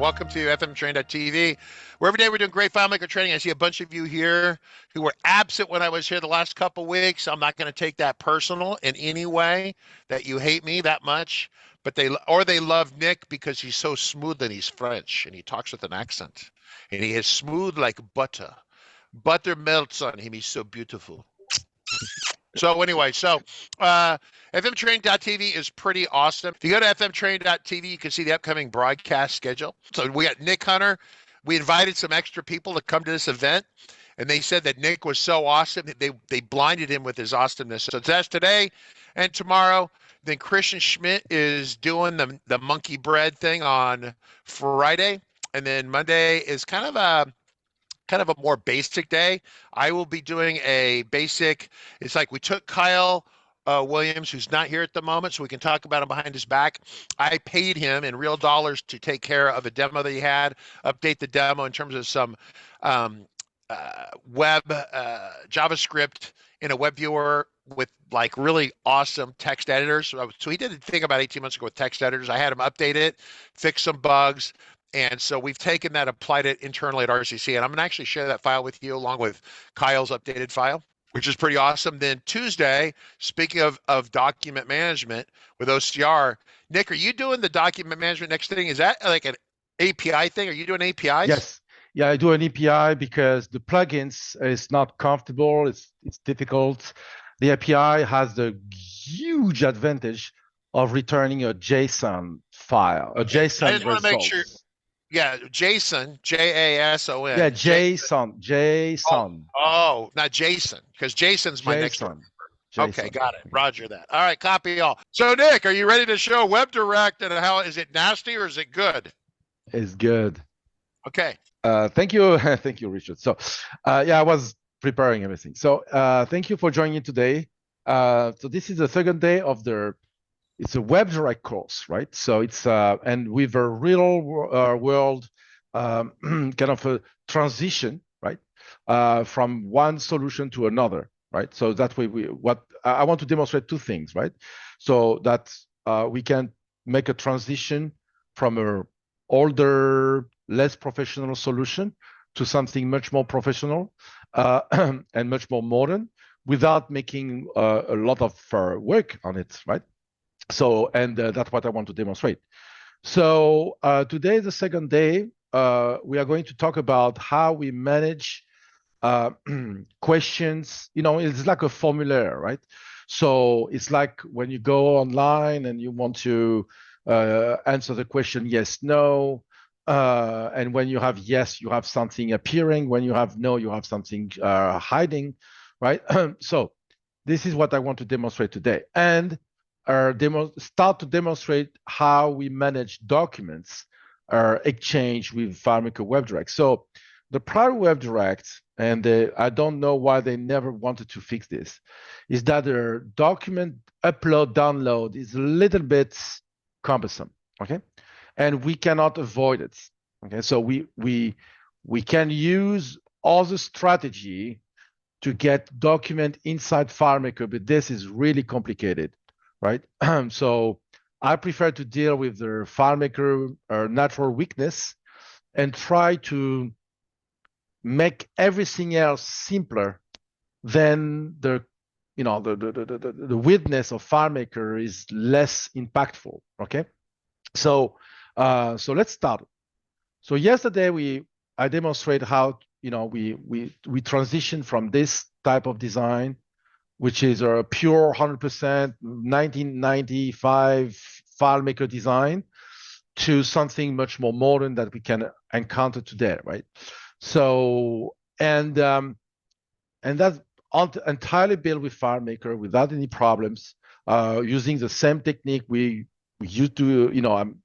Welcome to FMTrain.tv, where every day we're doing great FileMaker training. I see a bunch of you here who were absent when I was here the last couple weeks. I'm not going to take that personal in any way that you hate me that much, but they love Nick because he's so smooth and he's French and he talks with an accent and he is smooth like butter. Butter melts on him. He's so beautiful. So anyway, FMTrain.tv is pretty awesome. If you go to FMTrain.tv, you can see the upcoming broadcast schedule. So we got Nick Hunter. We invited some extra people to come to this event, and they said that Nick was so awesome that they blinded him with his awesomeness. So that's today and tomorrow. Then Christian Schmidt is doing the monkey bread thing on Friday, and then Monday is kind of a more basic day. I will be doing a basic, it's like we took Kyle Williams, who's not here at the moment, so we can talk about him behind his back. I paid him in real dollars to take care of a demo that he had, update the demo in terms of some web JavaScript in a web viewer with like really awesome text editors. So he did a thing about 18 months ago with text editors. I had him update it, fix some bugs. And so we've taken that, applied it internally at RCC, and I'm going to actually share that file with you along with Kyle's updated file, which is pretty awesome. Then Tuesday, speaking of document management with OCR, Nick, are you doing the document management next thing? Is that like an API thing? Are you doing APIs? Yes. Yeah, I do an API because the plugins is not comfortable. It's difficult. The API has the huge advantage of returning a JSON file, a JSON I just want to make sure. Yeah, Jason, J-A-S-O-N. Yeah, JSON. Oh, not Jason, because Jason's my next one. Okay, got it. Roger that. All right, copy all. So, Nick, are you ready to show WebDirect and how is it nasty or is it good? It's good. Okay. Thank you, thank you, Richard. So, yeah, I was preparing everything. So, thank you for joining today. So, this is the second day of it's a WebDirect course, right? So it's and with a real world kind of a transition, right, from one solution to another, right? So that way, what I want to demonstrate two things, right? So that we can make a transition from a older, less professional solution to something much more professional and much more modern, without making a lot of work on it, right? So, and that's what I want to demonstrate. So today, the second day, we are going to talk about how we manage questions. You know, it's like a formulaire, right? So it's like when you go online and you want to answer the question yes, no. And when you have yes, you have something appearing. When you have no, you have something hiding, right? So this is what I want to demonstrate today. And start to demonstrate how we manage documents exchange with FileMaker WebDirect. So the prior WebDirect, and I don't know why they never wanted to fix this, is that their document upload, download is a little bit cumbersome, okay? And we cannot avoid it, okay? So we can use other strategy to get document inside FileMaker, but this is really complicated. Right, so I prefer to deal with the FileMaker natural weakness and try to make everything else simpler. Then the weirdness of FileMaker is less impactful. Okay, so let's start. So yesterday I demonstrated how we transition from this type of design, which is a pure 100% 1995 FileMaker design, to something much more modern that we can encounter today, right? So, and that's entirely built with FileMaker without any problems, using the same technique we used to,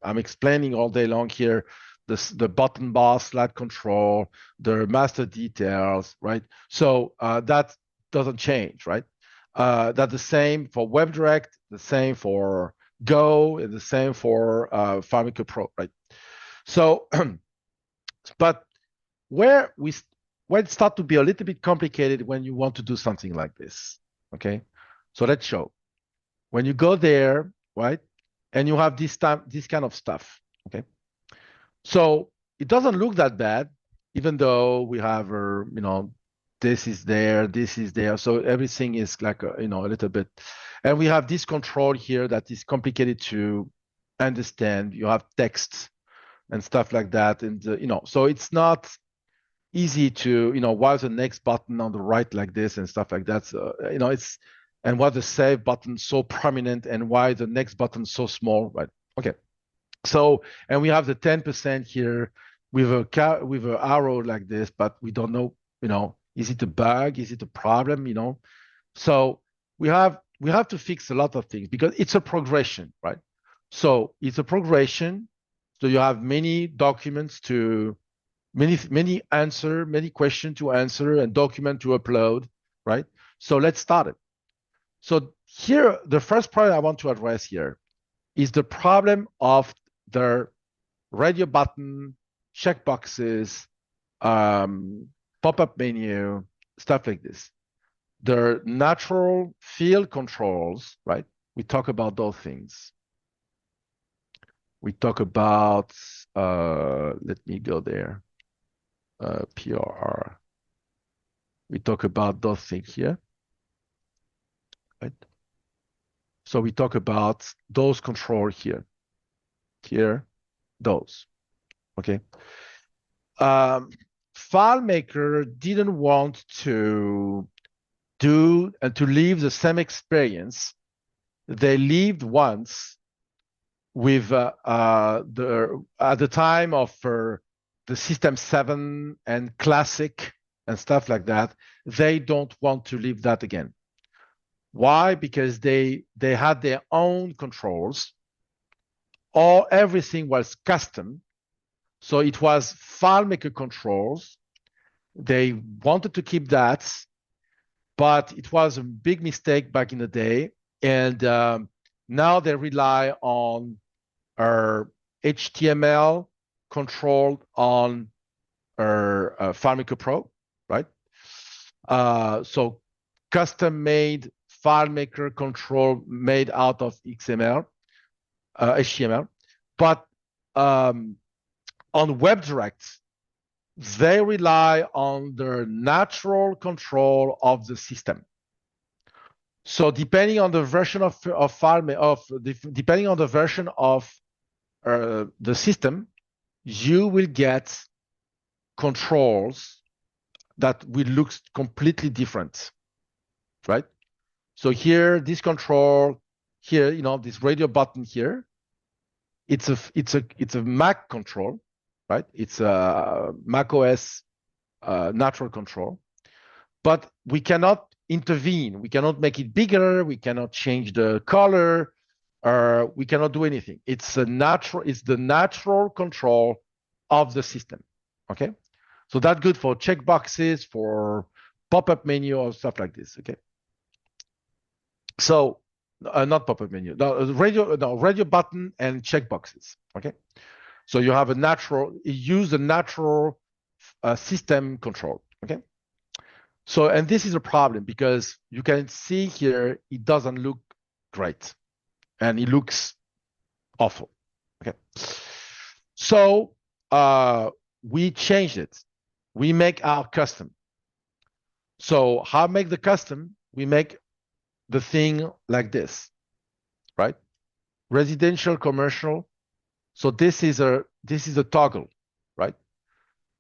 I'm explaining all day long here, the button bar, slide control, the master details, right? So that doesn't change, right? That's the same for WebDirect, the same for Go, and the same for FileMaker Pro, right? So, but where it starts to be a little bit complicated when you want to do something like this, okay? So let's show. When you go there, right, and you have this kind of stuff, okay? So it doesn't look that bad, even though we have, this is there, this is there. So everything is like, a little bit. And we have this control here that is complicated to understand. You have text and stuff like that. And, so it's not easy to, why is the next button on the right like this and stuff like that. So, and why the save button so prominent and why the next button so small, right? Okay. So, and we have the 10% here with a arrow like this, but we don't know, is it a bug? Is it a problem? So we have to fix a lot of things because it's a progression, right? So it's a progression. So you have many documents to many questions to answer and document to upload, right? So let's start it. So here, the first problem I want to address here is the problem of the radio button, checkboxes, pop-up menu, stuff like this. The natural field controls, right? We talk about those things. We talk about, let me go there, PRR. We talk about those things here, right? So we talk about those control here, those, okay? FileMaker didn't want to do and to leave the same experience they lived once with at the time of the System 7 and Classic and stuff like that. They don't want to live that again. Why? Because they had their own controls. Everything was custom. So it was FileMaker controls. They wanted to keep that, but it was a big mistake back in the day. And now they rely on our HTML controlled on our FileMaker Pro, right? So custom-made FileMaker control made out of XML, HTML. But on WebDirect, they rely on the natural control of the system. So depending on the version depending on the version of the system, you will get controls that will look completely different, right? So here, this control here, this radio button here, it's a Mac control, right? It's a Mac OS natural control, but we cannot intervene. We cannot make it bigger. We cannot change the color, or we cannot do anything. It's the natural control of the system. Okay, so that's good for checkboxes, for pop-up menu or stuff like this. Okay, so not pop-up menu, radio button and checkboxes. Okay, so you have use a natural system control. Okay. So, and this is a problem because you can see here, it doesn't look great and it looks awful. Okay. So we changed it. We make our custom. So how make the custom? We make the thing like this, right? Residential, commercial. So this is a toggle, right?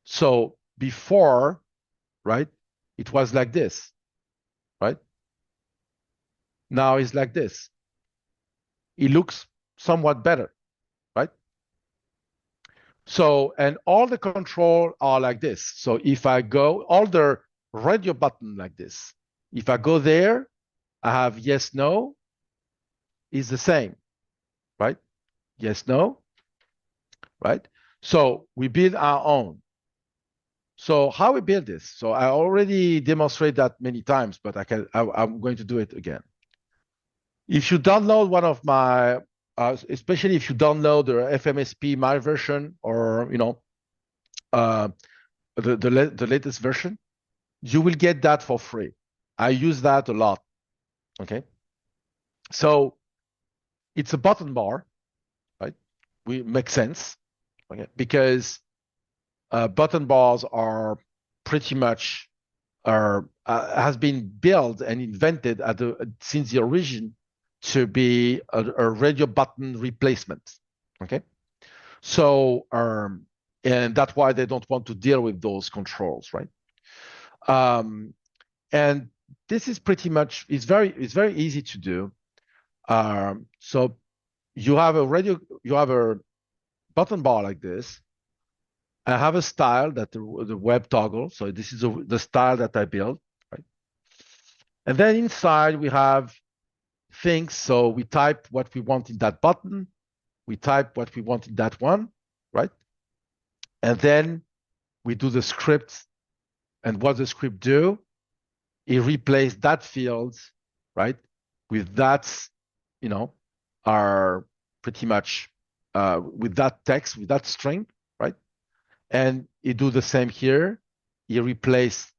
So before, right, it was like this, right? Now it's like this. It looks somewhat better, right? So, and all the control are like this. So if I go, all the radio button like this. If I go there, I have yes, no, is the same, right? Yes, no, right? So we build our own. So how we build this? So I already demonstrated that many times, but I'm going to do it again. If you download one of my, especially if you download the FMSP my version or the latest version, you will get that for free. I use that a lot. Okay, so it's a button bar, right? We make sense. okay? Because button bars are pretty much has been built and invented since the origin to be a radio button replacement. Okay, so and that's why they don't want to deal with those controls, right? And this is pretty much it's very easy to do. So you have a button bar like this. I have a style that the web toggle. So this is the style that I built, right? And then inside we have things. So we type what we want in that button. We type what we want in that one, right? And then we do the script. And what the script do, it replaces that field, right? With that, are pretty much with that text, with that string, right? And it do the same here. You replace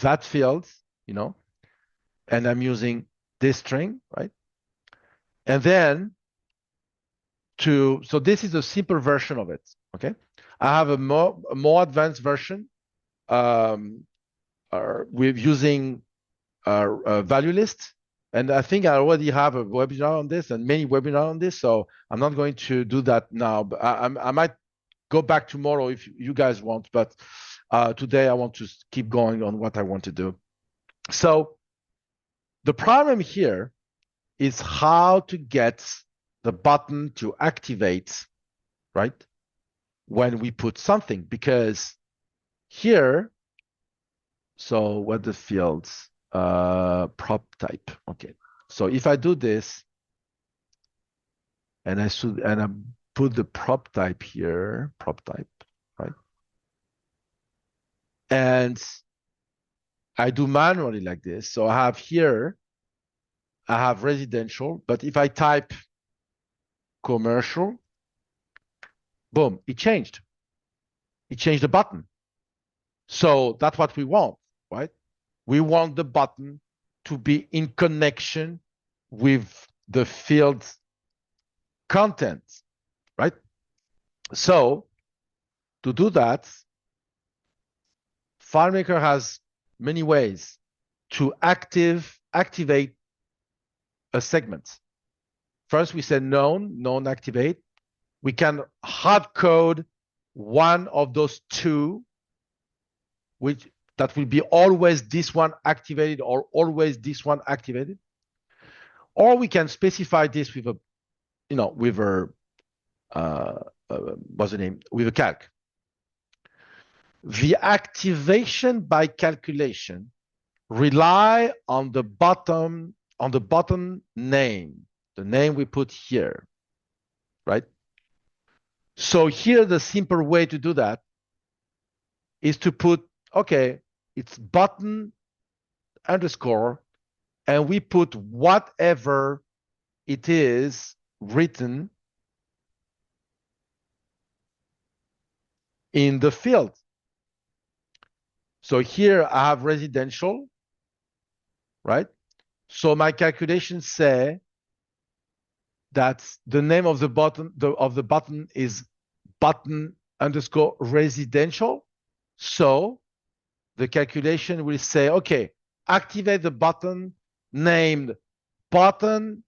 that field, and I'm using this string, right? And then so this is a simple version of it, okay? I have a more advanced version with using value list. And I think I already have a webinar on this and many webinars on this, so I'm not going to do that now. But I might go back tomorrow if you guys want, but today I want to keep going on what I want to do. So the problem here is how to get the button to activate, right? When we put something, because here, so what the fields, prop type. Okay. So if I do this and I put the prop type here, right? And I do manually like this. So I have here, I have residential, but if I type commercial, boom, it changed. It changed the button. So that's what we want, right? We want the button to be in connection with the field content, right? So to do that, FileMaker has many ways to activate a segment. First, we said known activate. We can hard code one of those two, that will be always this one activated or always this one activated. Or we can specify this with what's the name? With a calc. The activation by calculation rely on the button name, the name we put here, right? So here, the simple way to do that is to put, okay, it's button underscore, and we put whatever it is written in the field. So here I have residential, right? So my calculations say that the name of the button is button underscore residential. So the calculation will say, okay, activate the button named button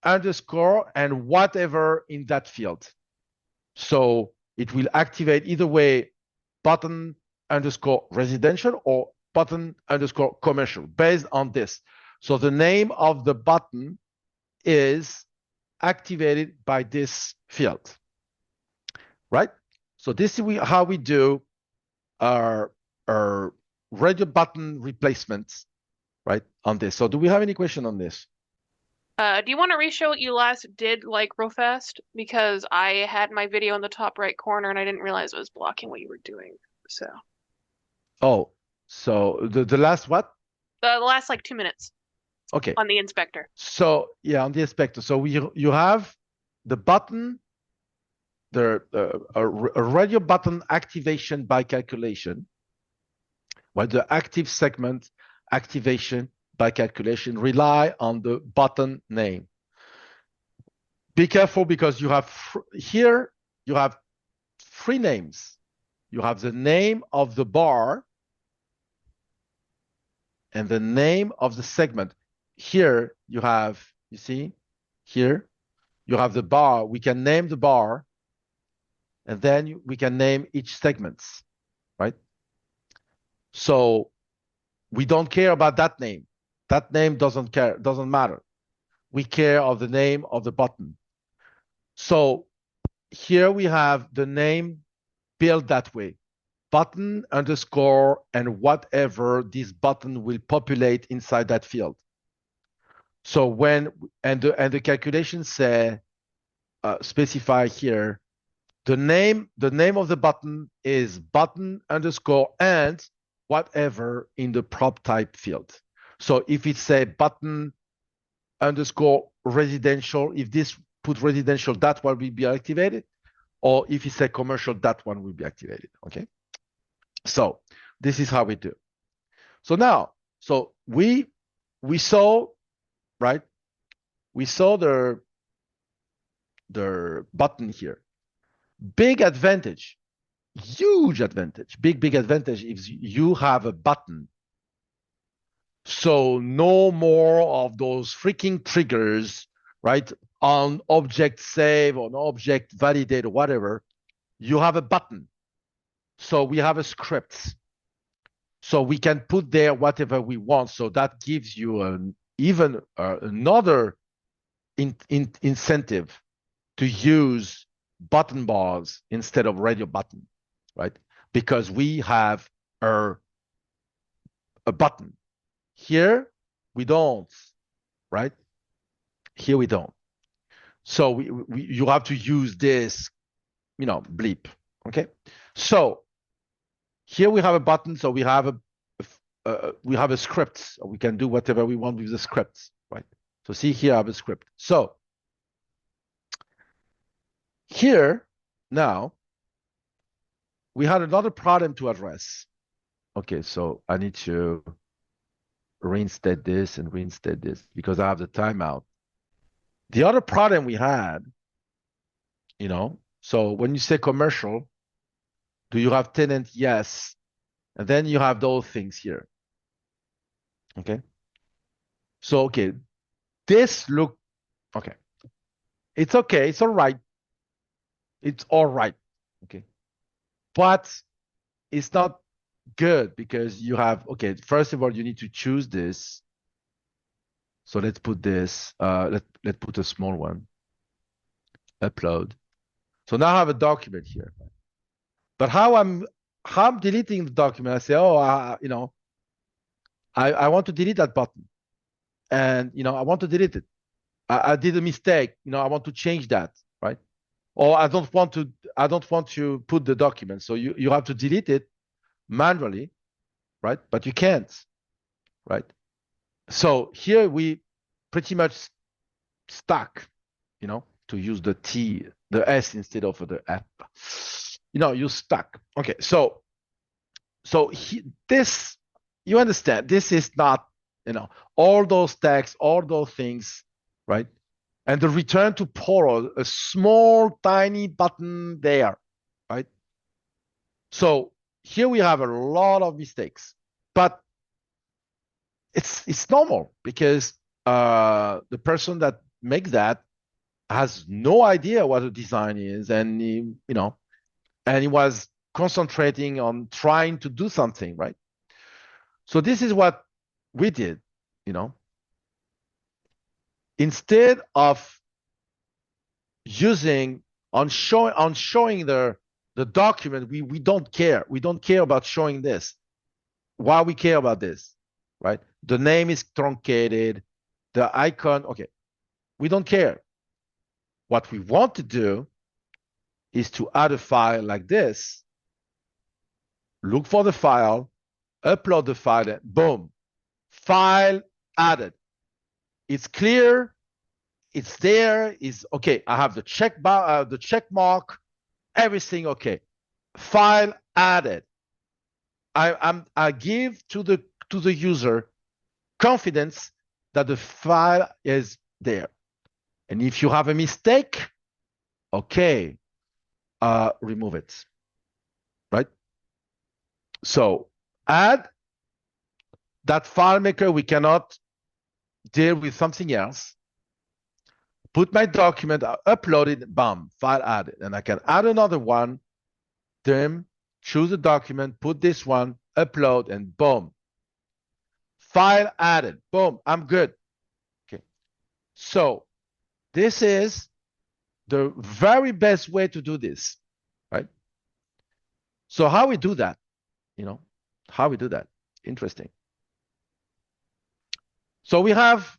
underscore and whatever in that field. So it will activate either way button underscore residential or button underscore commercial based on this. So the name of the button is activated by this field, right? So this is how we do our radio button replacements, right, on this. So do we have any question on this? Do you want to re-show what you last did, like, real fast? Because I had my video in the top right corner and I didn't realize it was blocking what you were doing. So. Oh, so the last what? The last, like, 2 minutes. Okay. On the inspector. So yeah, on the inspector. So you have the button, a radio button activation by calculation, while the active segment activation by calculation rely on the button name. Be careful because you have here, you have three names. You have the name of the bar and the name of the segment. Here you have, you see, here you have the bar. We can name the bar, and then we can name each segments, right? So we don't care about that name. That name doesn't matter. We care of the name of the button. So here we have the name built that way. Button underscore and whatever this button will populate inside that field. So when and the calculations say specify here the name of the button is button underscore and whatever in the prop type field. So if it say button underscore residential, if this put residential, that one will be activated, or if it say commercial, that one will be activated. Okay. So this is how we do. So now, so we saw, right? We saw the button here. Big advantage, huge advantage, big advantage if you have a button. So no more of those freaking triggers, right? On object save, on object validate, or whatever. You have a button. So we have a script. So we can put there whatever we want. So that gives you even another incentive to use button bars instead of radio button, right? Because we have a button. Here we don't, right? Here we don't. So you have to use this, bleep. Okay. So here we have a button. So we have a script. So we can do whatever we want with the scripts, right? So see here I have a script. So here now we had another problem to address. Okay, so I need to reinstate this and reinstate this because I have the timeout. The other problem we had, so when you say commercial, do you have tenant? Yes. And then you have those things here. Okay. So, okay. This look, okay. It's okay. It's all right. It's all right. Okay. But it's not good because you have, okay, first of all, you need to choose this. So let's put this, let's put a small one. Upload. So now I have a document here. But how I'm deleting the document, I say, oh, I want to delete that button. And, I want to delete it. I did a mistake. I want to change that, right? Or I don't want to put the document. So you have to delete it manually, right? But you can't, right? So here we pretty much stuck, to use the S instead of the F. You're stuck. Okay, so this, you understand, this is not, all those tags, all those things, right? And the return to Poro, a small, tiny button there, right? So here we have a lot of mistakes, but it's normal because the person that makes that has no idea what a design is, and he was concentrating on trying to do something, right? So this is what we did, Instead of using showing the document, we don't care. We don't care about showing this. Why we care about this, right? The name is truncated, the icon, okay. We don't care. What we want to do is to add a file like this, look for the file, upload the file, and boom, file added. It's clear, it's there, is okay. I have the check mark, everything okay. File added. I give to the user confidence that the file is there. And if you have a mistake, okay, remove it. So add that FileMaker, we cannot deal with something else. Put my document, upload it, bam, file added. And I can add another one, then choose a document, put this one, upload, and boom. File added, boom, I'm good. Okay. So this is the very best way to do this, right? So how we do that, how we do that, interesting. So we have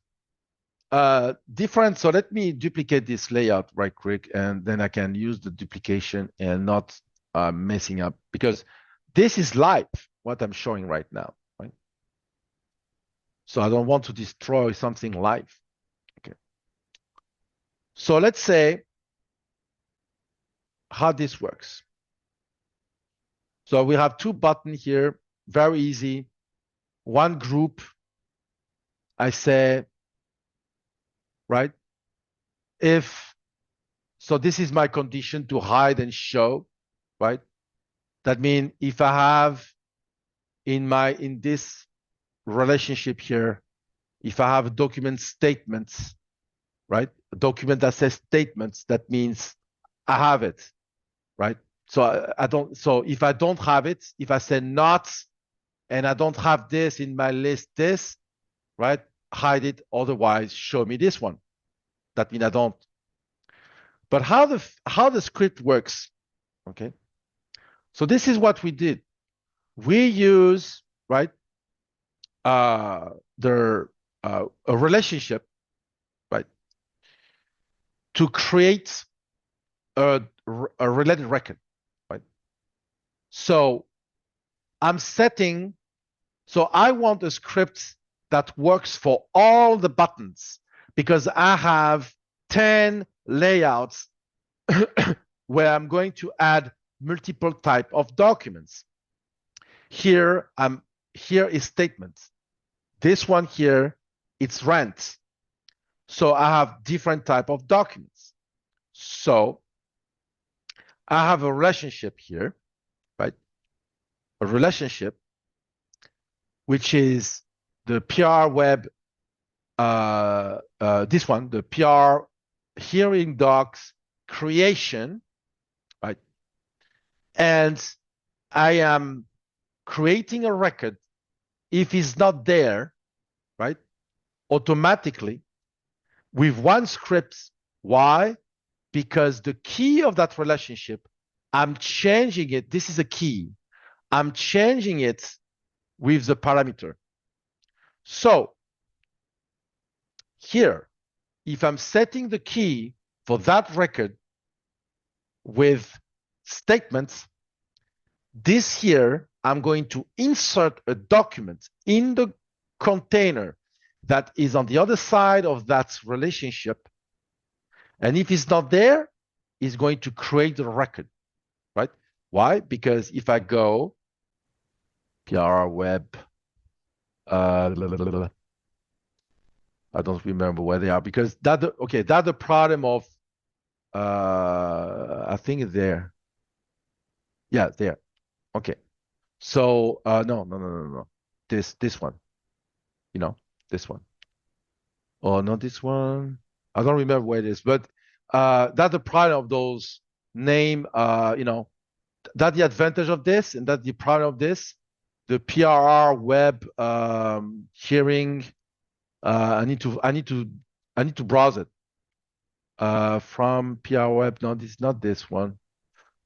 different, so let me duplicate this layout right quick, and then I can use the duplication and not messing up, because this is live, what I'm showing right now, right? So I don't want to destroy something live. Okay. So let's say how this works. So we have two buttons here, very easy. One group, I say, right? So this is my condition to hide and show, right? That means if I have in this relationship here, if I have a document statements, right? A document that says statements, that means I have it, right? So so if I don't have it, if I say not, and I don't have this in my list, this, right? Hide it, otherwise show me this one. That means I don't. But how the script works, okay? So this is what we did. We use, right, a relationship, right, to create a related record, right? So I'm setting, so I want a script that works for all the buttons, because I have 10 layouts where I'm going to add multiple type of documents. Here is statements. This one here, it's rent. So I have different type of documents. So I have a relationship here, right? A relationship, which is the PR web, this one, the PR hearing docs creation, right? And I am creating a record. If it's not there, right, automatically with one script. Why? Because the key of that relationship, I'm changing it. This is a key. I'm changing it with the parameter. So here, if I'm setting the key for that record with statements, this here, I'm going to insert a document in the container that is on the other side of that relationship. And if it's not there, it's going to create the record, right? Why? Because if I go PR web, I don't remember where they are, because that's the problem of, I think it's there. Yeah, there. Okay. So no. This one. This one. Oh, not this one. I don't remember where it is, but that's the problem of those name. That's the advantage of this, and that's the problem of this. The PRR web hearing. I need to browse it from PR web. No, this is not this one.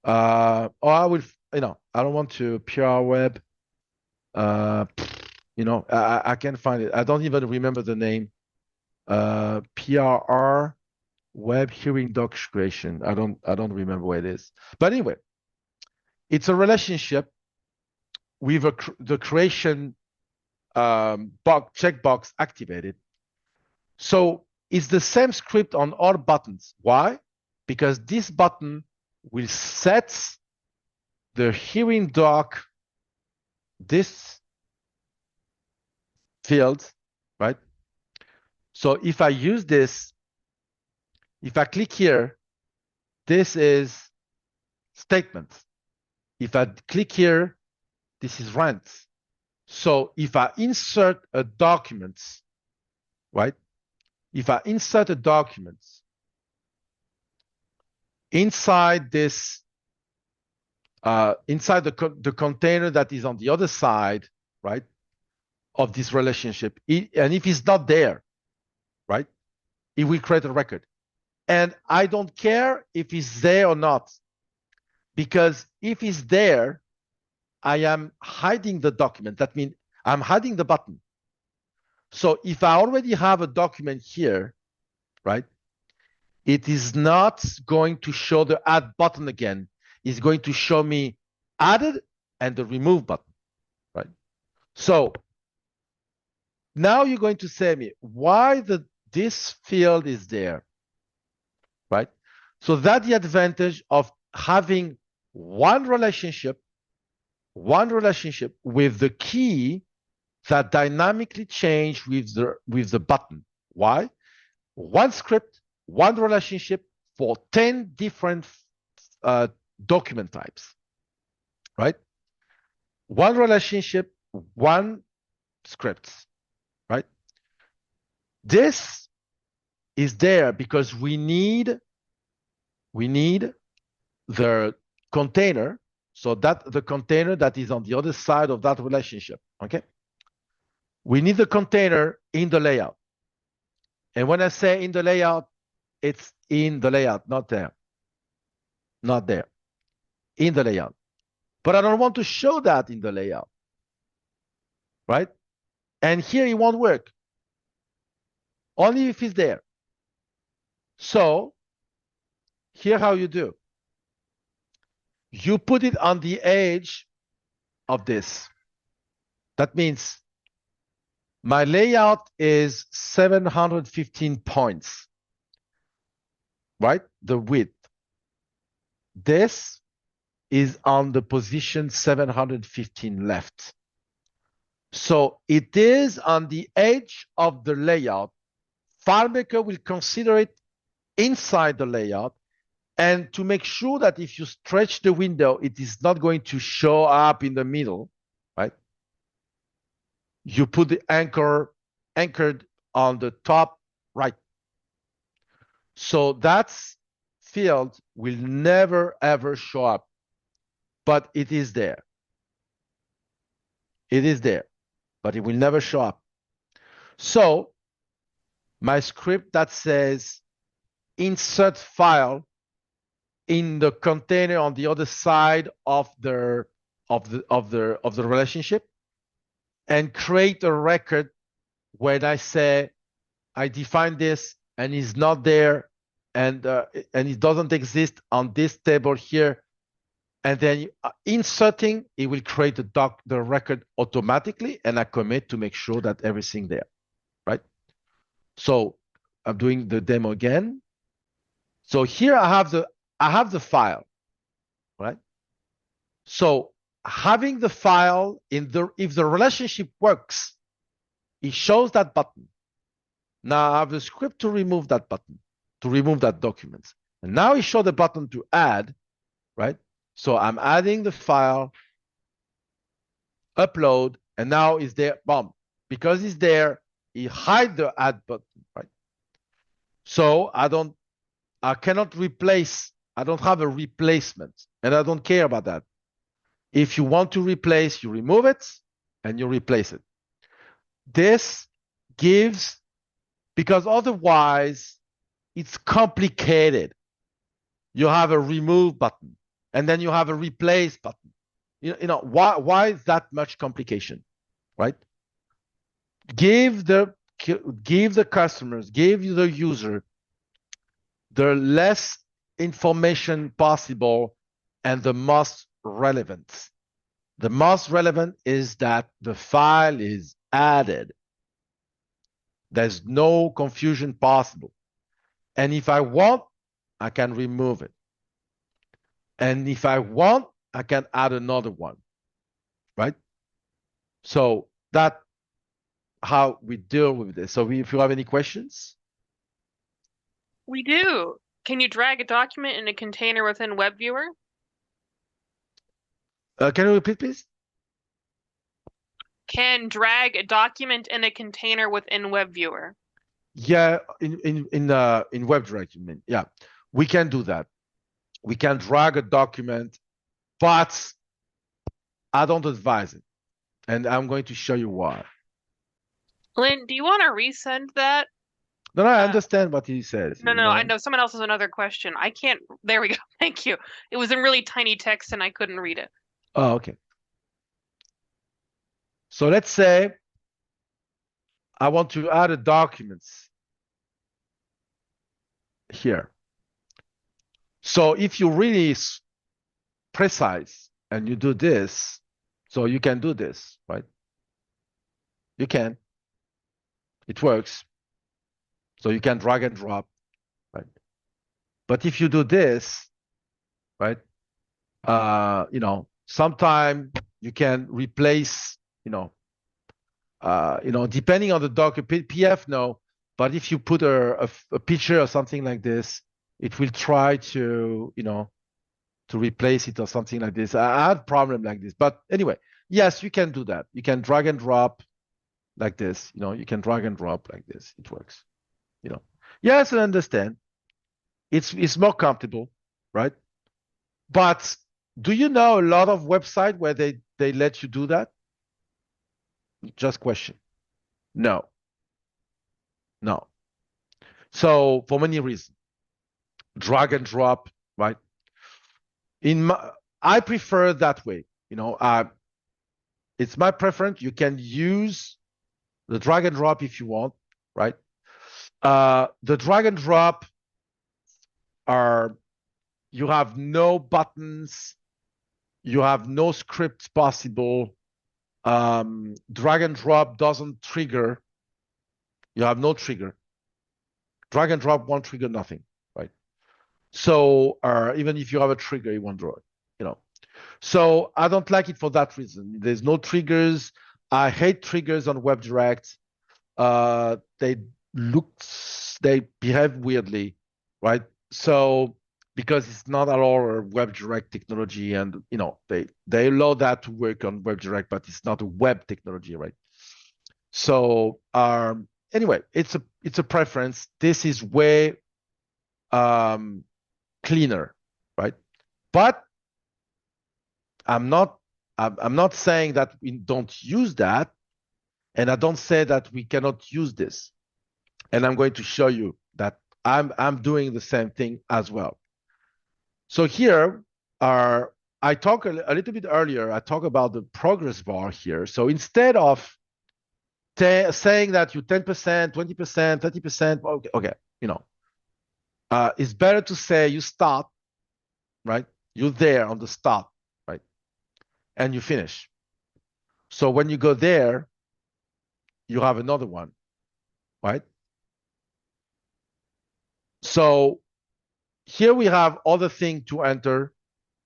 I will. I don't want to PR web. I can't find it. I don't even remember the name. PRR web hearing docs creation. I don't remember where it is. But anyway, it's a relationship with the creation checkbox activated. So it's the same script on all buttons. Why? Because this button will set the hearing doc, this field, right? So if I use this, if I click here, this is statements. If I click here, This is rent. So if I insert a document, right? If I insert a document inside this, inside the container that is on the other side, right, of this relationship, and if it's not there, right, it will create a record. And I don't care if it's there or not, because if it's there, I am hiding the document. That means I'm hiding the button. So if I already have a document here, right, it is not going to show the add button again. It's going to show me added and the remove button, right? So now you're going to say me why this field is there, right? So that's the advantage of having one relationship with the key that dynamically change with the button. Why? One script, one relationship for 10 different document types, right? One relationship, one script, right? This is there because we need the container, so that the container that is on the other side of that relationship, okay? We need the container in the layout. And when I say in the layout, it's in the layout, not there. Not there. In the layout. But I don't want to show that in the layout, right? And here it won't work. Only if it's there. So here how you do. You put it on the edge of this. That means my layout is 715 points, right? The width. This is on the position 715 left. So it is on the edge of the layout. FileMaker will consider it inside the layout, and to make sure that if you stretch the window, it is not going to show up in the middle, right? You put the anchored on the top right. So that field will never ever show up, but it is there. It is there, but it will never show up. So my script that says insert file in the container on the other side of the relationship, and create a record when I say I define this and it's not there, and it doesn't exist on this table here, and then inserting, it will create the record automatically, and I commit to make sure that everything there, right? So I'm doing the demo again. So here I have the file, right? So having the file if the relationship works, it shows that button. Now I have the script to remove that button, to remove that document. And now it shows the button to add, right? So I'm adding the file, upload, and now it's there, boom. Because it's there, it hides the add button, right? So I cannot replace, I don't have a replacement, and I don't care about that. If you want to replace, you remove it and you replace it. This gives, because otherwise it's complicated. You have a remove button and then you have a replace button. You know why is that much complication, right? Give the customers, give the user the less information possible and the most relevant. The most relevant is that the file is added. There's no confusion possible. And if I want, I can remove it. And if I want, I can add another one, right? So that's how we deal with this. So if you have any questions? We do. Can you drag a document in a container within WebViewer? Can you repeat, please? can drag a document in a container within WebViewer. Yeah, in WebDirect, you mean? Yeah, we can do that. We can drag a document, but I don't advise it, and I'm going to show you why. Lynn, do you want to resend that? No, I understand what he says. No, I know someone else has another question. I can't. There we go. Thank you. It was in really tiny text and I couldn't read it. Oh, okay. So let's say I want to add a document here. So if you really precise and you do this, so you can do this, right? You can. It works. So you can drag and drop, right? But if you do this, right, sometime you can replace, depending on the document, PDF, no. But if you put a picture or something like this, it will try to, to replace it or something like this. I had problem like this, but anyway, yes, you can do that. You can drag and drop like this. You can drag and drop like this. It works. Yes, I understand. It's more comfortable, right? But do you know a lot of websites where they let you do that? Just question. No. So for many reasons, drag and drop, right? I prefer that way. It's my preference. You can use the drag and drop if you want, right? The drag and drop you have no buttons, you have no scripts possible. Drag and drop doesn't trigger. You have no trigger. Drag and drop won't trigger nothing, right? So even if you have a trigger, it won't draw it, So I don't like it for that reason. There's no triggers. I hate triggers on WebDirect. They behave weirdly, right? So because it's not at all a WebDirect technology, and they allow that to work on WebDirect, but it's not a web technology, right? So anyway, it's a preference. This is way cleaner, right? But I'm not saying that we don't use that, and I don't say that we cannot use this. And I'm going to show you that I'm doing the same thing as well. So here I talked a little bit earlier. I talked about the progress bar here. So instead of saying that you 10%, 20%, 30%, okay, it's better to say you start, right? You're there on the start, right? And you finish. So when you go there, you have another one, right? So here we have other thing to enter,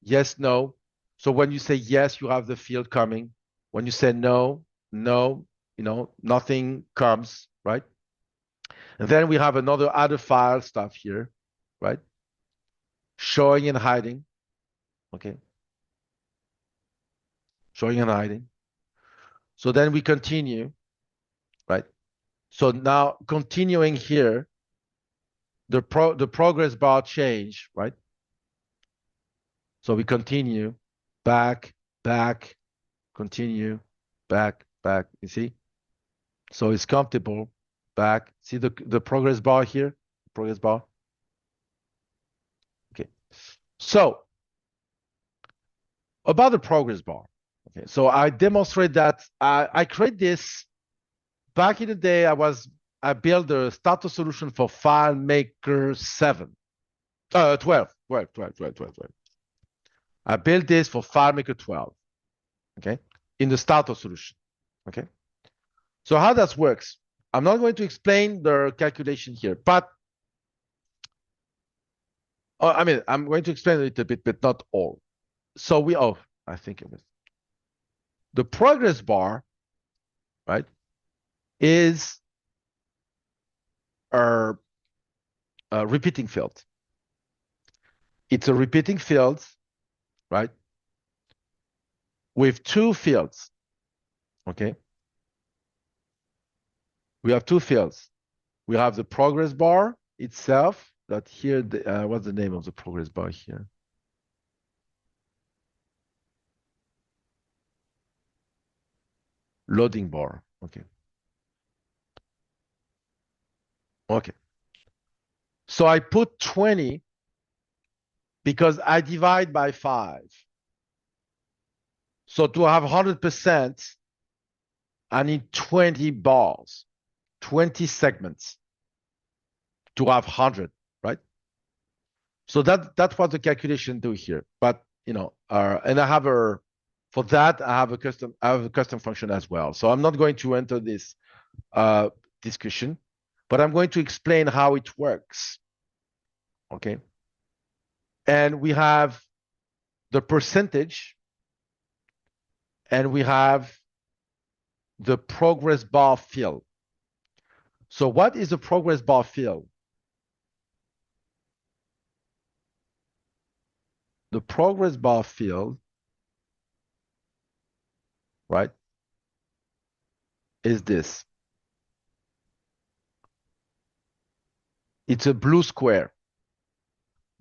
yes, no. So when you say yes, you have the field coming. When you say no, nothing comes, right? And then we have another other file stuff here, right? Showing and hiding, okay? Showing and hiding. So then we continue, right? So now continuing here, the progress bar change, right? So we continue, back, continue, back, you see? So it's comfortable, back. See the progress bar here? Progress bar. Okay. So about the progress bar. Okay. So I demonstrate that I create this back in the day. I built a starter solution for FileMaker 12. I built this for FileMaker 12, okay, in the starter solution, okay? So how that works, I'm not going to explain the calculation here, but I'm going to explain a little bit, but not all. So I think it was the progress bar, right, is a repeating field. It's a repeating field, right, with two fields, okay? We have two fields. We have the progress bar itself. That here, what's the name of the progress bar here? Loading bar. Okay. Okay. So I put 20 because I divide by 5. So to have 100%, I need 20 bars, 20 segments to have 100, right? So that's what the calculation do here. But and I have for that I have a custom function as well. So I'm not going to enter this discussion, but I'm going to explain how it works. Okay. And we have the percentage, and we have the progress bar field. So what is the progress bar field? The progress bar field, right, is this. It's a blue square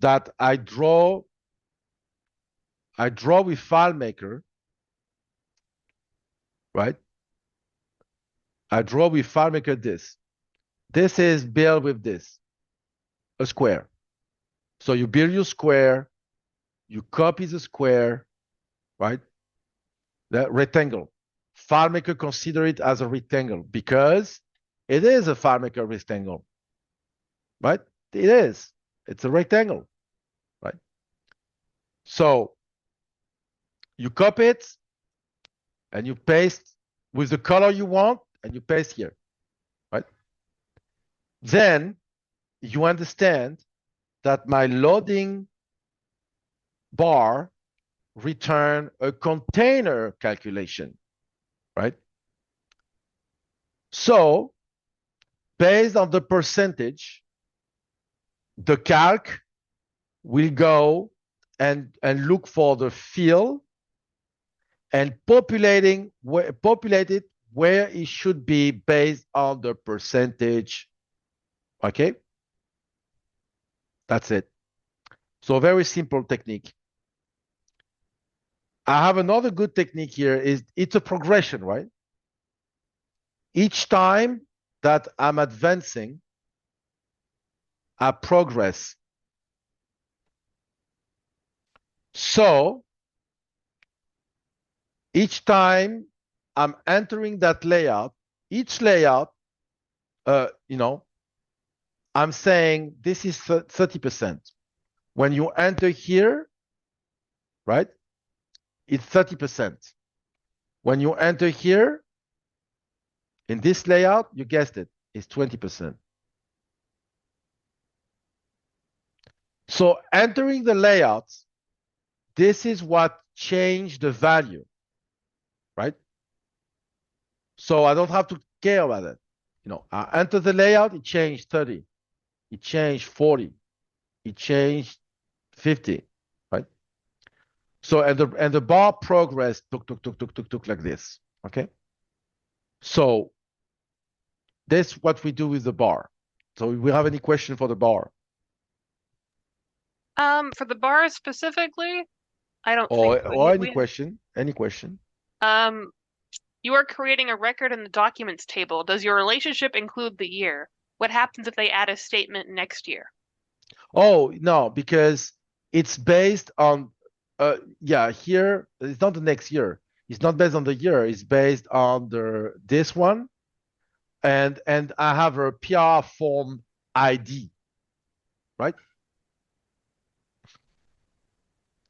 that I draw with FileMaker, right? I draw with FileMaker this. This is built with this, a square. So you build your square, you copy the square, right? The rectangle. FileMaker consider it as a rectangle because it is a FileMaker rectangle, right? It is. It's a rectangle, right? So you copy it and you paste with the color you want and you paste here, right? Then you understand that my loading bar return a container calculation, right? So based on the percentage, the calc will go and look for the field and populate it where it should be based on the percentage. Okay? That's it. So very simple technique. I have another good technique here. It's a progression, right? Each time that I'm advancing, I progress. So each time I'm entering that layout, each layout, I'm saying this is 30%. When you enter here, right, it's 30%. When you enter here, in this layout, you guessed it, it's 20%. So entering the layouts, this is what changed the value, right? So I don't have to care about it. I enter the layout, it changed 30. It changed 40. It changed 50, right? So and the bar progressed took like this. Okay. So this is what we do with the bar. So we have any question for the bar? For the bar specifically, I don't think so. Or any question? Any question? You are creating a record in the documents table. Does your relationship include the year? What happens if they add a statement next year? Oh, no, because it's based on, here, it's not the next year. It's not based on the year. It's based on this one. And I have a PR form ID, right?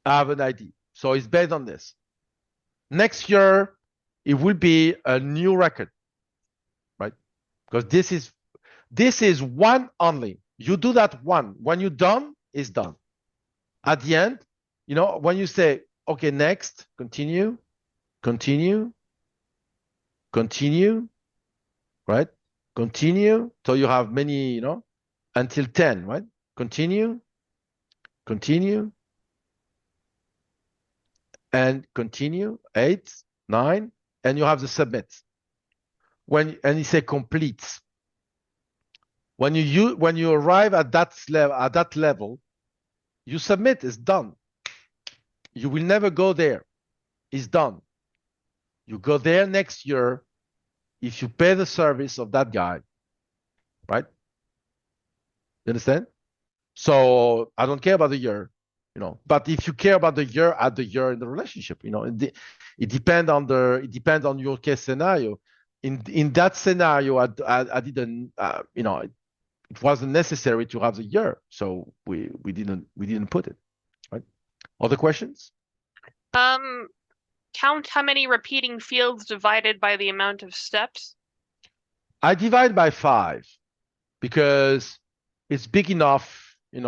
I have an ID. So it's based on this. Next year, it will be a new record, right? Because this is one only. You do that one. When you're done, it's done. At the end, when you say, okay, next, continue, right? Continue. So you have many, until 10, right? Continue, and continue, 8, 9, and you have the submit. and you say complete. When you arrive at that level, you submit. It's done. You will never go there. It's done. You go there next year if you pay the service of that guy, right? You understand? So I don't care about the year, but if you care about the year, add the year in the relationship. It depends on your case scenario. In that scenario, I didn't, it wasn't necessary to have the year, so we didn't put it. Right? Other questions? Count how many repeating fields divided by the amount of steps. I divide by 5 because it's big enough, It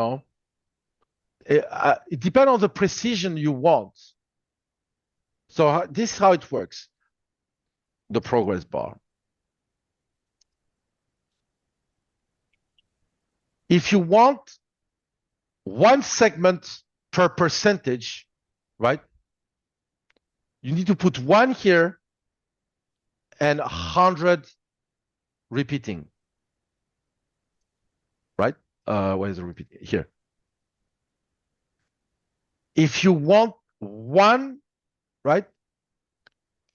depends on the precision you want. So this is how it works. The progress bar. If you want 1 segment per percentage, right? You need to put 1 here and 100 repeating. Right? Where is the repeating? Here. If you want 1, right?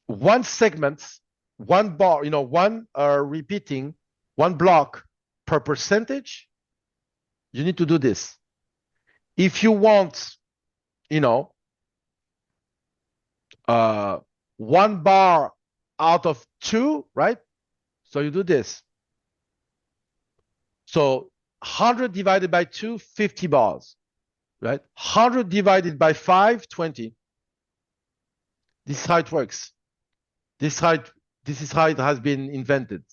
1 segment, 1 bar, 1 repeating, 1 block per percentage, you need to do this. If you want, 1 bar out of 2, right? So you do this. So 100 divided by 2, 50 bars, right? 100 divided by 5, 20. This is how it works. This is how it has been invented,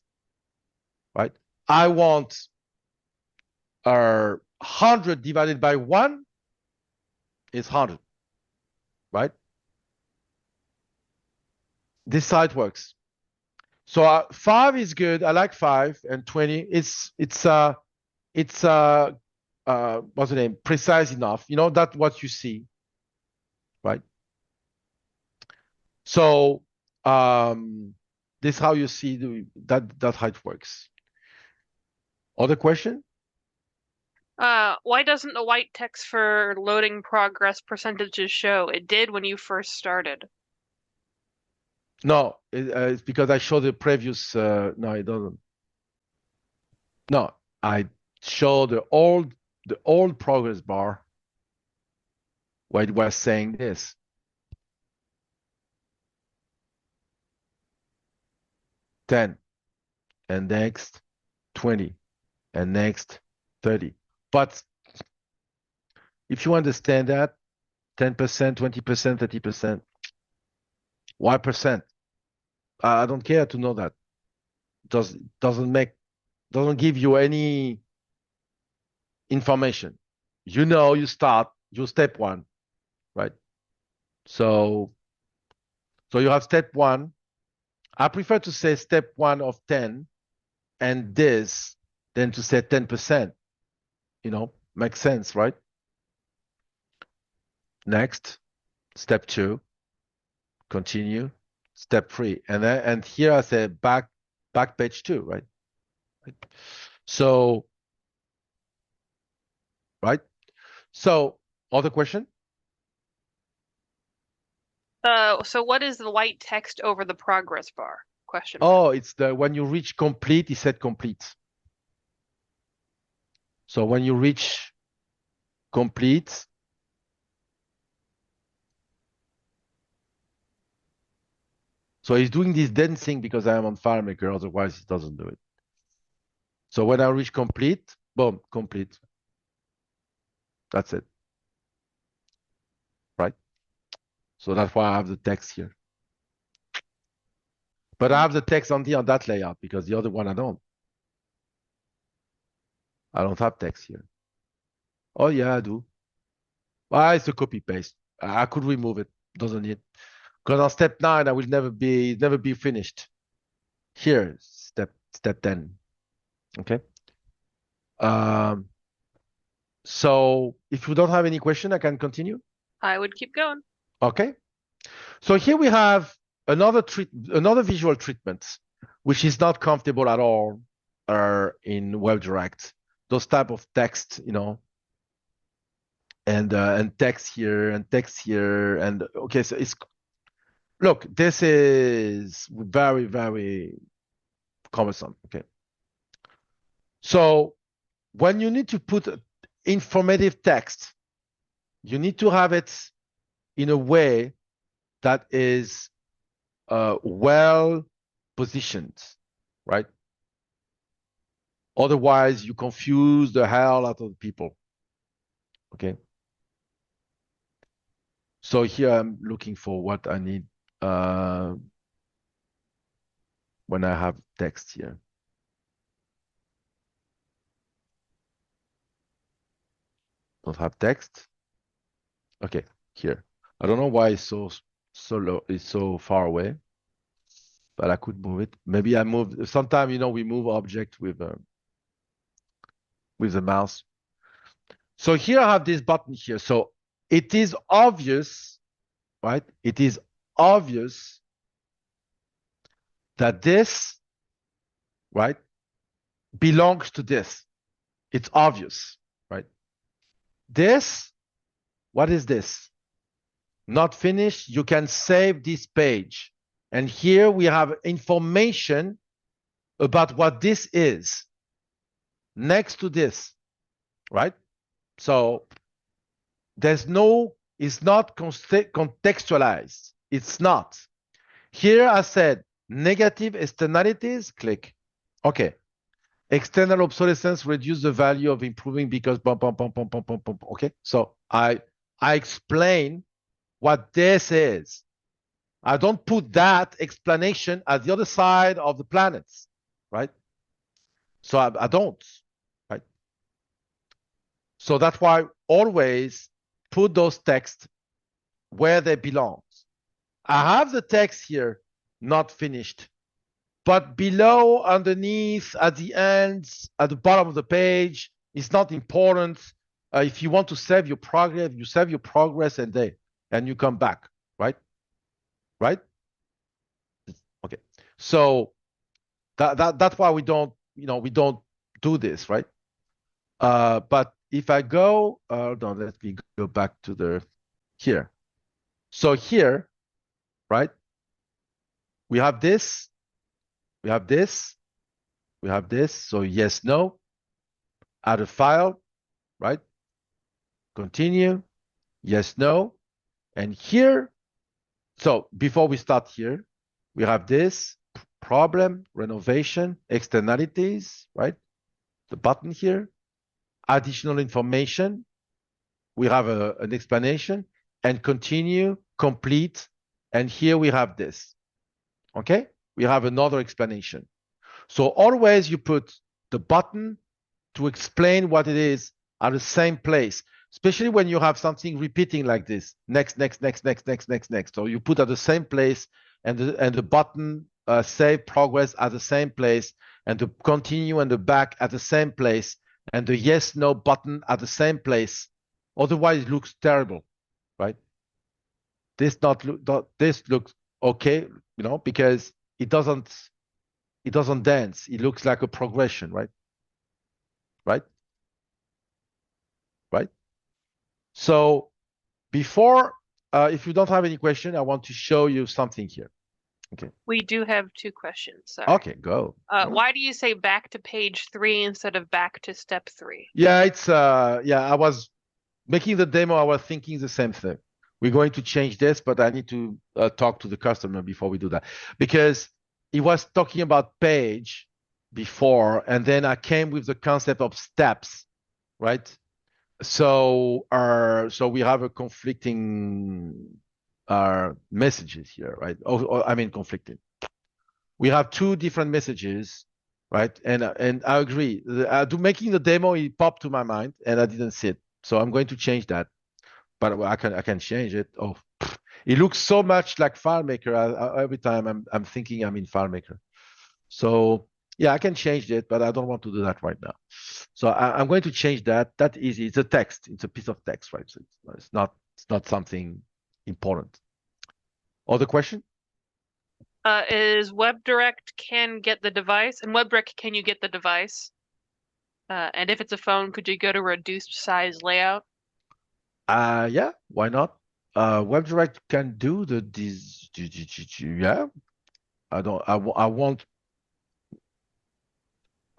right? I want 100 divided by 1 is 100, right? This is how it works. So 5 is good. I like 5, and 20. It's what's the name? Precise enough. That's what you see, right? So this is how you see that's how it works. Other question? Why doesn't the white text for loading progress percentages show? It did when you first started. No, it's because I showed the previous. No, it doesn't. No, I show the old progress bar where it was saying this. $10, and next 20, and next 30. But if you understand that, 10%, 20%, 30%, why percent? I don't care to know that. Doesn't give you any information. You start your step 1, right? So you have step 1. I prefer to say step 1 of 10 and this than to say 10%. Makes sense, right? Next, step 2, continue, step 3, and here I say back page 2, right? So, right? So, other question? So what is the white text over the progress bar? Question. Oh, it's when you reach complete, it said complete. So when you reach complete, so he's doing this dancing because I am on FileMaker, otherwise it doesn't do it. So when I reach complete, boom, complete. That's it. Right? So that's why I have the text here. But I have the text on that layout because the other one I don't. I don't have text here. Oh yeah, I do. It's a copy paste. I could remove it. Doesn't need. Because on step 9, I will never be finished. Here, step 10. Okay. So if you don't have any question, I can continue. I would keep going. Okay. So here we have another visual treatment, which is not comfortable at all in WebDirect. Those type of text, and text here and text here. And okay, so look, this is very, very cumbersome. Okay. So when you need to put informative text, you need to have it in a way that is well positioned, right? Otherwise, you confuse the hell out of people. Okay. So here I'm looking for what I need when I have text here. Don't have text. Okay, here. I don't know why it's so low, it's so far away, but I could move it. Maybe I move. Sometimes we move object with the mouse. So here I have this button here. So it is obvious, right? It is obvious that this, right, belongs to this. It's obvious, right? This, what is this? Not finished. You can save this page. And here we have information about what this is next to this, right? So it's not contextualized. It's not. Here I said negative externalities, click. Okay. External obsolescence reduce the value of improving because bum, bum, bum, bum, bum, bum, bum. Okay. So I explain what this is. I don't put that explanation at the other side of the planets, right? So I don't, right? So that's why always put those texts where they belong. I have the text here, not finished, but below, underneath, at the end, at the bottom of the page, it's not important. If you want to save your progress, you save your progress and you come back, right? Right? Okay. So that's why we don't do this, right? But if I go, hold on, let me go back to here. So here, right? We have this, we have this, we have this. So yes, no, add a file, right? Continue, yes, no. And here, so before we start here, we have this problem, renovation, externalities, right? The button here, additional information. We have an explanation and continue, complete. And here we have this, okay? We have another explanation. So always you put the button to explain what it is at the same place, especially when you have something repeating like this, next, next, next, next, next, next, next. So you put at the same place and the button save progress at the same place and the continue and the back at the same place and the yes, no button at the same place. Otherwise it looks terrible, right? This looks okay, because it doesn't dance. It looks like a progression, right? Right? Right? So before, if you don't have any question, I want to show you something here. Okay. We do have 2 questions. Sorry. Okay, go. Why do you say back to page 3 instead of back to step 3? Yeah, it's I was making the demo. I was thinking the same thing. We're going to change this, but I need to talk to the customer before we do that, because he was talking about page before, and then I came with the concept of steps, right? So we have a conflicting messages here, right? I mean conflicting. We have 2 different messages, right? And I agree. Making the demo, it popped to my mind, and I didn't see it. So I'm going to change that, but I can change it. Oh, it looks so much like FileMaker. Every time I'm thinking I'm in FileMaker. So yeah, I can change it, but I don't want to do that right now. So I'm going to change that. That's easy. It's a text. It's a piece of text, right? So it's not something important. Other question? Is WebDirect can get the device, and WebDirect can you get the device? And if it's a phone, could you go to reduced size layout? Yeah, why not? WebDirect can do yeah.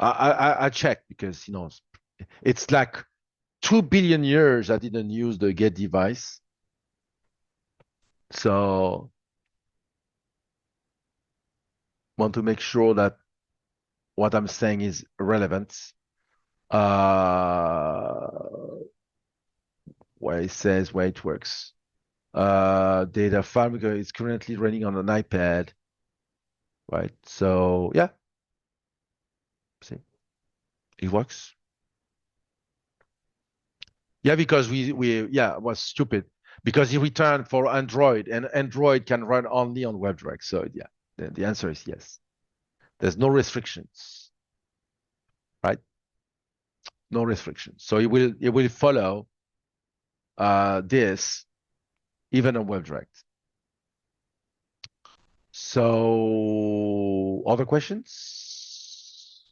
I check because it's like 2 billion years I didn't use the get device. So want to make sure that what I'm saying is relevant. Where it says where it works. Data FileMaker is currently running on an iPad, right? So yeah, see, it works. Yeah, because it was stupid because he returned for Android, and Android can run only on WebDirect. So yeah, the answer is yes. There's no restrictions, right? No restrictions. So it will follow this even on WebDirect. So other questions?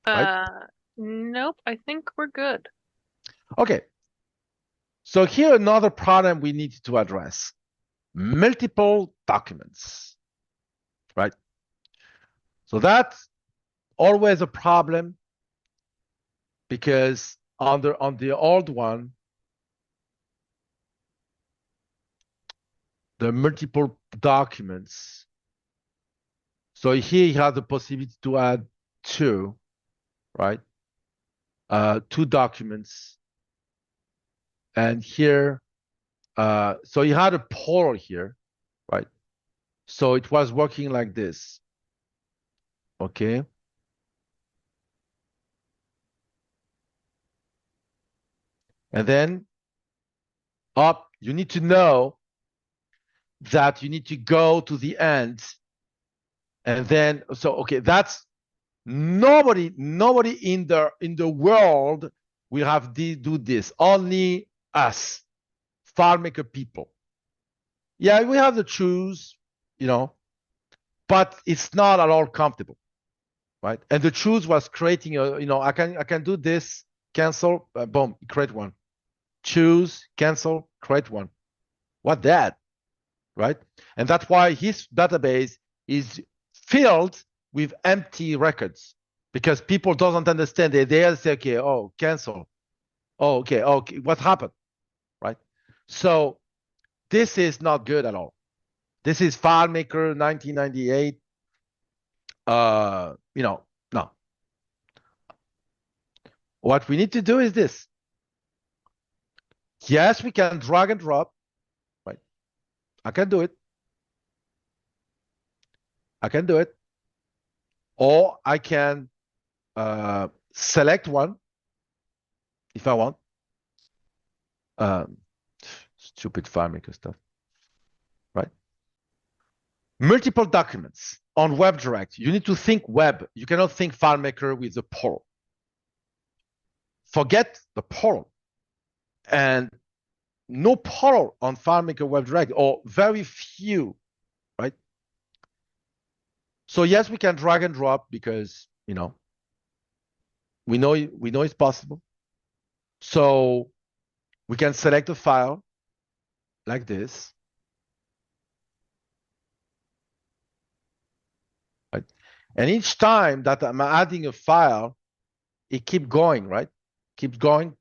Right? Nope, I think we're good. Okay. So here another problem we need to address. Multiple documents, right? So that's always a problem because on the old one, the multiple documents. So here you have the possibility to add two, right? Two documents. And here, so you had a portal here, right? So it was working like this, okay? And then you need to know that you need to go to the end. And then, so, okay, that's nobody in the world will have do this, only us, FileMaker people. Yeah, we have to choose, but it's not at all comfortable, right? And the choose was creating I can do this, cancel, boom, create one. Choose, cancel, create one. What that, right? And that's why his database is filled with empty records because people doesn't understand. They say, okay, oh, cancel. Oh, okay, what happened, right? So this is not good at all. This is FileMaker 1998. No. What we need to do is this. Yes, we can drag and drop, right? I can do it. Or I can select one if I want. Stupid FileMaker stuff, right? Multiple documents on WebDirect. You need to think web. You cannot think FileMaker with the portal. Forget the portal. And no portal on FileMaker WebDirect, or very few, right? So yes, we can drag and drop because we know it's possible. So we can select a file like this, right? And each time that I'm adding a file, it keeps going, right? Keeps going,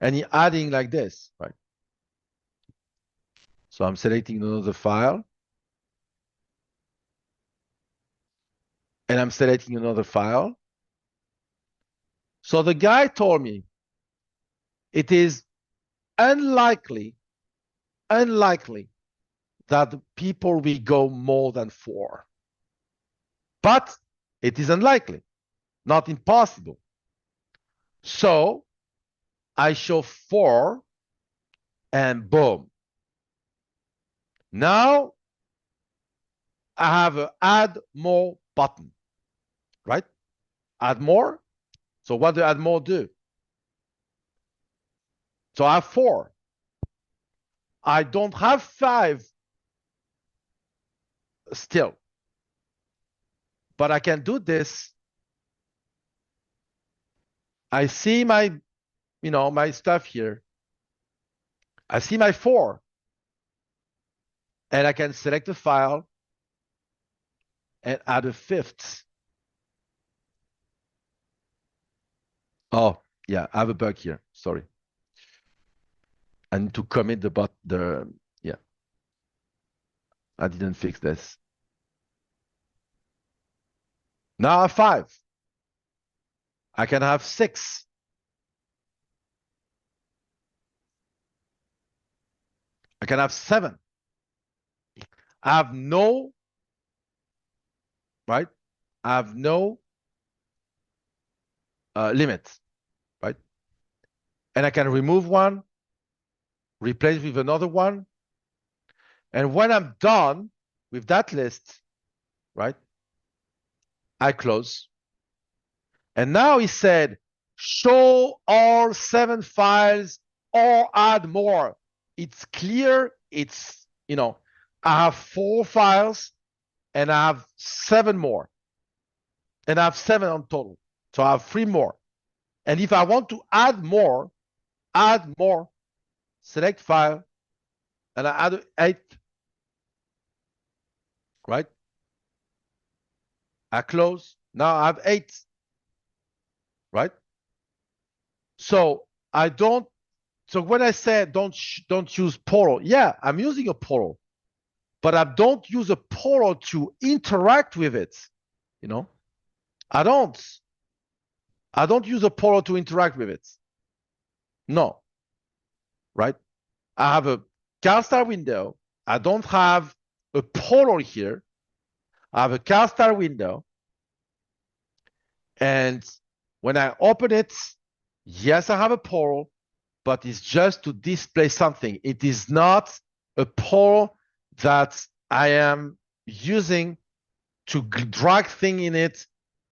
and you're adding like this, right? So I'm selecting another file, and I'm selecting another file. So the guy told me it is unlikely that people will go more than 4. But it is unlikely, not impossible. So I show 4 and boom. Now I have an add more button, right? Add more. So what do add more do? So I have 4. I don't have 5 still, but I can do this. I see my, my stuff here. I see my 4, and I can select a file and add a 5th. Oh, yeah, I have a bug here. Sorry. I need to commit yeah. I didn't fix this. Now I have 5. I can have 6. I can have 7. I have no, right? I have no limit, right? And I can remove one, replace with another one. And when I'm done with that list, right, I close. And now he said, show all 7 files or add more. It's clear. It's, I have 4 files and I have 7 more. And I have 7 on total. So I have 3 more. And if I want to add more, select file, and I add 8, right? I close. Now I have 8, right? So so when I say don't use portal, yeah, I'm using a portal, but I don't use a portal to interact with it. I don't use a portal to interact with it. No, right? I have a CalStar window. I don't have a portal here. I have a CalStar window. And when I open it, yes, I have a portal, but it's just to display something. It is not a portal that I am using to drag things in it,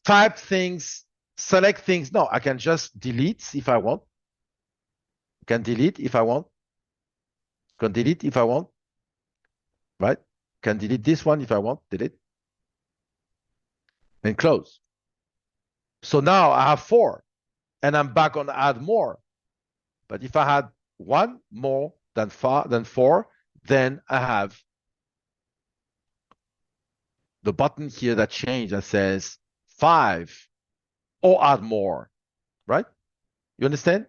type things, select things. No, I can just delete if I want. Can delete if I want. Can delete if I want. Right? Can delete this one if I want. Delete. And close. So now I have 4. And I'm back on add more. But if I had 1 more than 4, then I have the button here that changed that says 5 or add more, right? You understand?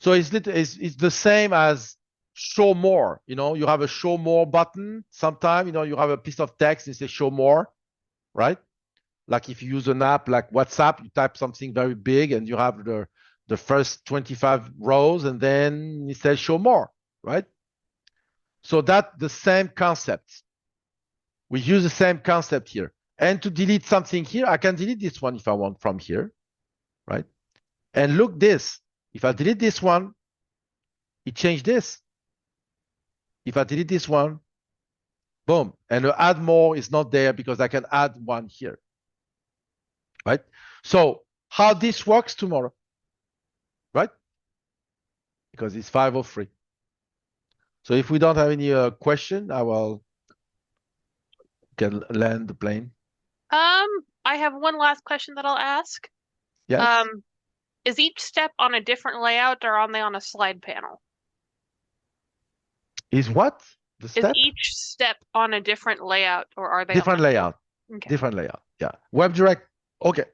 So it's the same as show more. You have a show more button. Sometimes, you have a piece of text and it says show more, right? Like if you use an app like WhatsApp, you type something very big and you have the first 25 rows and then it says show more, right? So that's the same concept. We use the same concept here. And to delete something here, I can delete this one if I want from here, right? And look this. If I delete this one, it changed this. If I delete this one, boom. And the add more is not there because I can add one here, right? So how this works tomorrow, right? Because it's 5:03. So if we don't have any question, I will land the plane. I have one last question that I'll ask. Yes. Is each step on a different layout or are they on a slide panel? Is what? The step? Is each step on a different layout or are they different layout? Okay. Different layout. Yeah. WebDirect. Okay.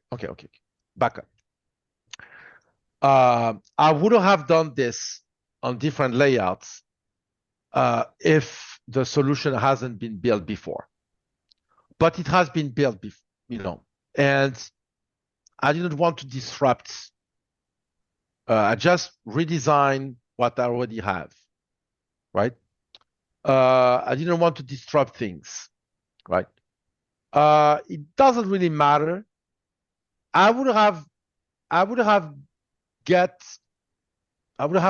Back up. I would have done this on different layouts if the solution hasn't been built before. But it has been built before, and I didn't want to disrupt. I just redesign what I already have, right? I didn't want to disrupt things, right? It doesn't really matter. I would have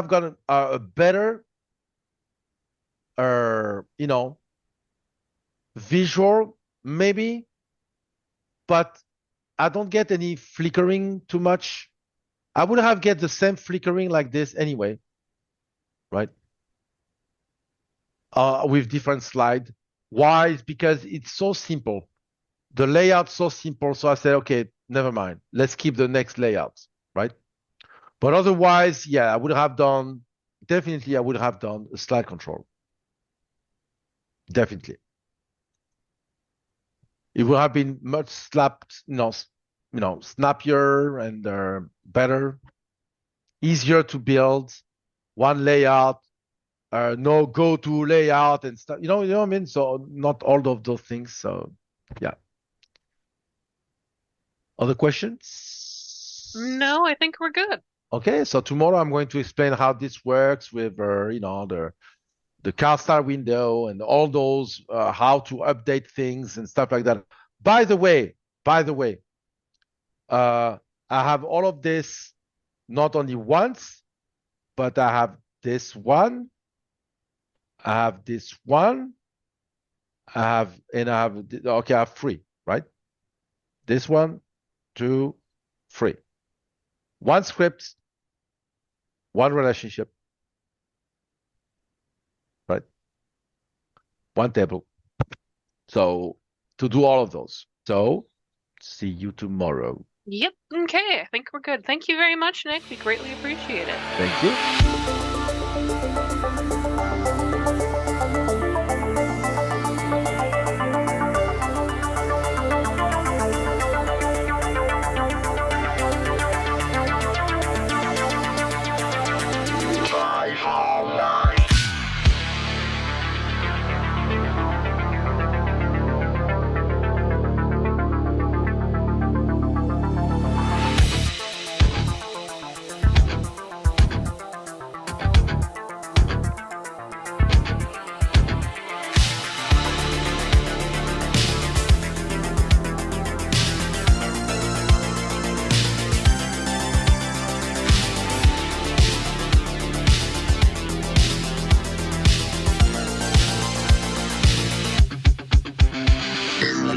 gotten a better, visual maybe, but I don't get any flickering too much. I would have get the same flickering like this anyway, right? with different slides. Why? It's because it's so simple. The layout's so simple. So I said, okay, never mind. Let's keep the next layout, right? But otherwise, yeah, I would have done a slide control. Definitely. It would have been much snappier and better, easier to build, one layout, no go-to layout and stuff. You know what I mean? So not all of those things. So yeah. Other questions? No, I think we're good. Okay, so tomorrow I'm going to explain how this works with the CarStar window and all those how to update things and stuff like that. By the way, I have all of this not only once, but I have this one. I have this one. I have three, right? This one, 2, 3. One script, one relationship, right? One table. So to do all of those. So see you tomorrow. Yep. Okay. I think we're good. Thank you very much, Nick. We greatly appreciate it. Thank you.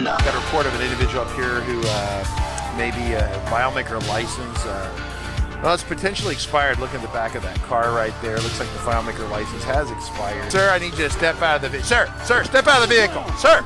Got a report of an individual up here who may be a FileMaker license. Well, it's potentially expired. Look at the back of that car right there. Looks like the FileMaker license has expired. Sir, I need you to step out of the vehicle. Sir, step out of the vehicle. Sir.